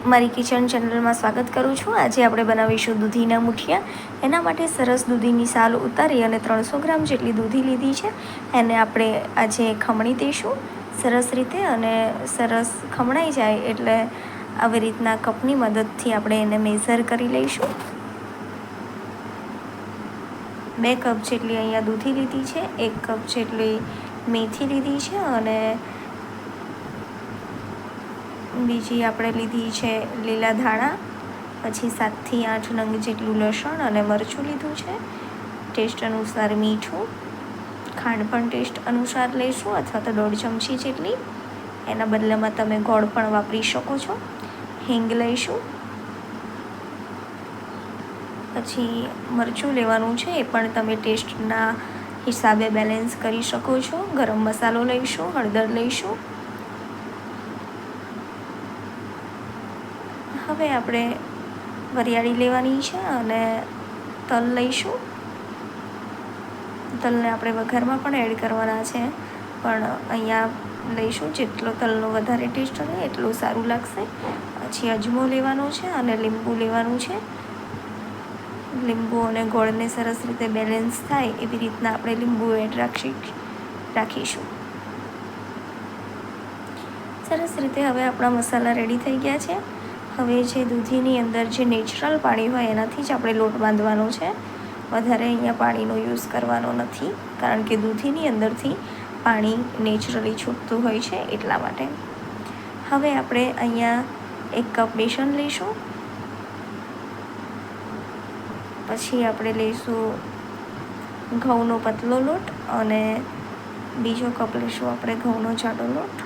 મારી કિચન ચેનલમાં સ્વાગત કરું છું। આજે આપણે બનાવીશું દૂધીના મુઠિયા। એના માટે સરસ દૂધીની સાલ ઉતારી અને 300 ગ્રામ જેટલી દૂધી લીધી છે। એને આપણે આજે ખમણી દઈશું સરસ રીતે, અને સરસ ખમણાઈ જાય એટલે આવી રીતના કપની મદદથી આપણે એને મેઝર કરી લઈશું। 2 કપ જેટલી અહીંયા દૂધી લીધી છે, 1 કપ જેટલી મેથી લીધી છે, અને બીજી આપણે લીધી છે લીલા ધાણા, પછી 7 થી 8 નંગ જેટલું લસણ અને મરચું લીધું છે। ટેસ્ટ અનુસાર મીઠું, ખાંડ પણ ટેસ્ટ અનુસાર લઈશું અથવા તો 1.5 ચમચી જેટલી, એના બદલામાં તમે ગોળ પણ વાપરી શકો છો। હિંગ લઈશું, પછી મરચું લેવાનું છે, એ પણ તમે ટેસ્ટના હિસાબે બેલેન્સ કરી શકો છો। ગરમ મસાલો લઈશું, હળદર લઈશું। હવે આપણે વરિયાળી લેવાની છે અને તલ લઈશું। તલને આપણે વઘારમાં પણ એડ કરવાના છે, પણ અહીંયા લઈશું જેટલો તલનો વધારે ટેસ્ટ હોય એટલું સારું લાગશે। પછી અજમો લેવાનો છે અને લીંબુ લેવાનું છે। લીંબુ અને ગોળને સરસ રીતે બેલેન્સ થાય એવી રીતના આપણે લીંબુ એડ રાખીશું। સરસ રીતે હવે આપણા મસાલા રેડી થઈ ગયા છે। હવે જે દૂધીની અંદર જે નેચરલ પાણી હોય એનાથી જ આપણે લોટ બાંધવાનો છે। વધારે અહીંયા પાણીનો યુઝ કરવાનો નથી, કારણ કે દૂધીની અંદરથી પાણી નેચરલી છૂટતું હોય છે એટલા માટે। હવે આપણે અહીંયા 1 કપ બેસન લઈશું, પછી આપણે લઈશું ઘઉંનો પતલો લોટ, અને બીજો કપ લઈશું આપણે ઘઉંનો જાડો લોટ।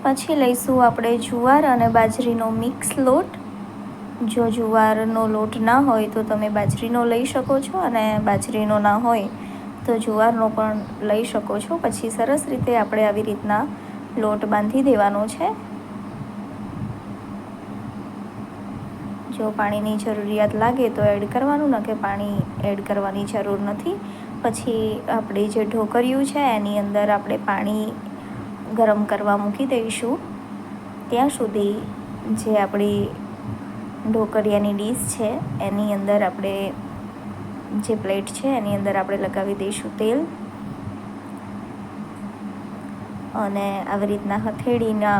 પછી લઈશું આપણે જુવાર અને બાજરીનો મિક્સ લોટ। જો જુવારનો લોટ ના હોય તો તમે બાજરીનો લઈ શકો છો, અને બાજરીનો ના હોય તો જુવારનો પણ લઈ શકો છો। પછી સરસ રીતે આપણે આવી રીતના લોટ બાંધી દેવાનો છે। જો પાણીની જરૂરિયાત લાગે તો એડ કરવાનું, ન કે પાણી એડ કરવાની જરૂર નથી। પછી આપણે જે ઢોકળિયું છે એની અંદર આપણે પાણી ગરમ કરવા મૂકી દઈશું, ત્યાં સુધી જે આપણી ઢોકળિયાની ડીશ છે એની અંદર આપણે જે પ્લેટ છે એની અંદર આપણે લગાવી દઈશું તેલ, અને આવી રીતના હથેળીના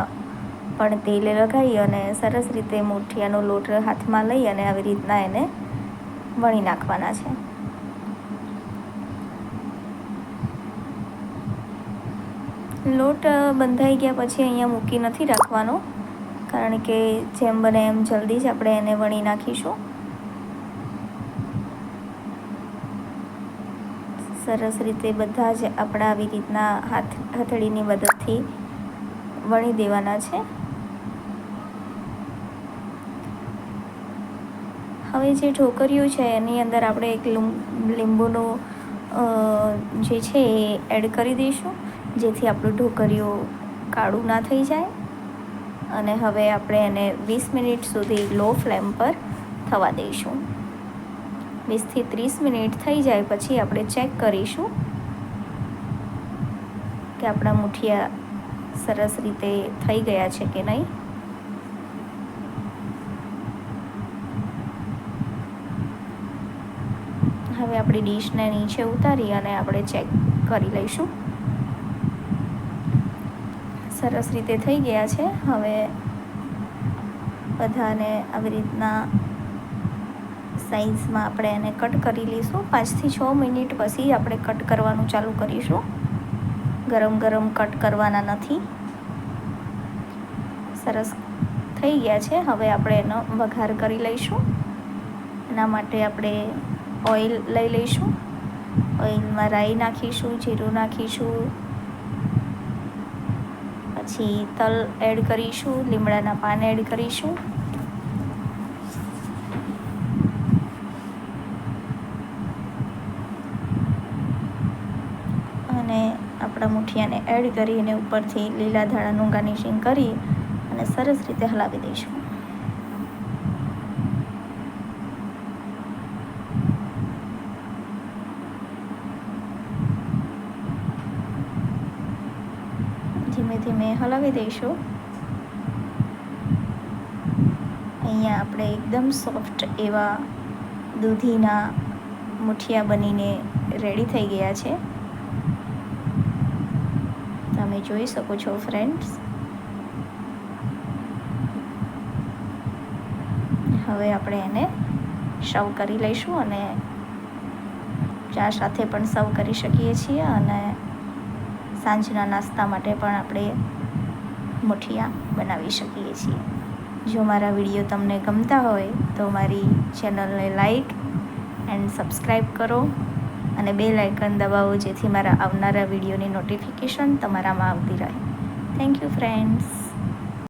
પણ તેલ લગાવી અને સરસ રીતે મુઠિયાનો લોટ હાથમાં લઈ અને આવી રીતના એને વણી નાખવાના છે। લોટ બંધાઈ ગયા પછી અહીંયા મૂકી નથી રાખવાનો, કારણ કે જેમ બને એમ જલ્દી જ આપણે એને વણી નાખીશું। સરસ રીતે બધા જ આપણા આવી રીતના હથેળીની મદદથી વણી દેવાના છે। હવે જે ઢોકળિયું છે એની અંદર આપણે એક લીંબુનું જે છે એ એડ કરી દઈશું, જેથી આપણું ઢોકળિયું કાળું ના થઈ જાય। અને હવે આપણે એને 20 મિનિટ સુધી લો ફ્લેમ પર થવા દઈશું। 20 થી 30 મિનિટ થઈ જાય પછી આપણે ચેક કરીશું કે આપણા મુઠિયા સરસ રીતે થઈ ગયા છે કે નહીં। હવે આપણી ડીશને નીચે ઉતારી અને આપણે ચેક કરી લઈશું। સરસ રીતે થઈ ગયા છે। હવે બધાને આવી રીતના સાઈઝમાં આપણે એને કટ કરી લઈશું। 5 થી 6 મિનિટ પછી આપણે કટ કરવાનું ચાલુ કરીશું, ગરમ ગરમ કટ કરવાના નથી। સરસ થઈ ગયા છે। હવે આપણે એનો વઘાર કરી લઈશું। એના માટે આપણે ઓઇલ લઈ લઈશું। ઓઇલમાં રાઈ નાખીશું, જીરું નાખીશું, પછી તલ એડ કરીશું, લીમડાના પાન એડ કરીશું, અને આપણા મુઠિયાને એડ કરી અને ઉપરથી લીલા ધાણાનું ગાર્નિશિંગ કરી અને સરસ રીતે હલાવી દઈશું। ધીમે ધીમે હલાવી દઈશું। અહીંયા આપણે એકદમ સોફ્ટ એવા દૂધીના મુઠિયા બનીને રેડી થઈ ગયા છે. તમે જોઈ શકો છો ફ્રેન્ડ્સ. હવે આપણે એને સર્વ કરી લઈશું અને ચા સાથે પણ સર્વ કરી શકીએ છીએ અને સાંજના નાસ્તા માટે પણ આપણે મુઠિયા બનાવી શકીએ છીએ. જો મારા વિડીયો તમને ગમતા હોય તો મારી ચેનલને લાઈક એન્ડ સબસ્ક્રાઈબ કરો અને બેલ આઇકન દબાવો, જેથી મારા આવનારા વિડીયોની નોટિફિકેશન તમારામાં આવતી રહે. Thank you friends.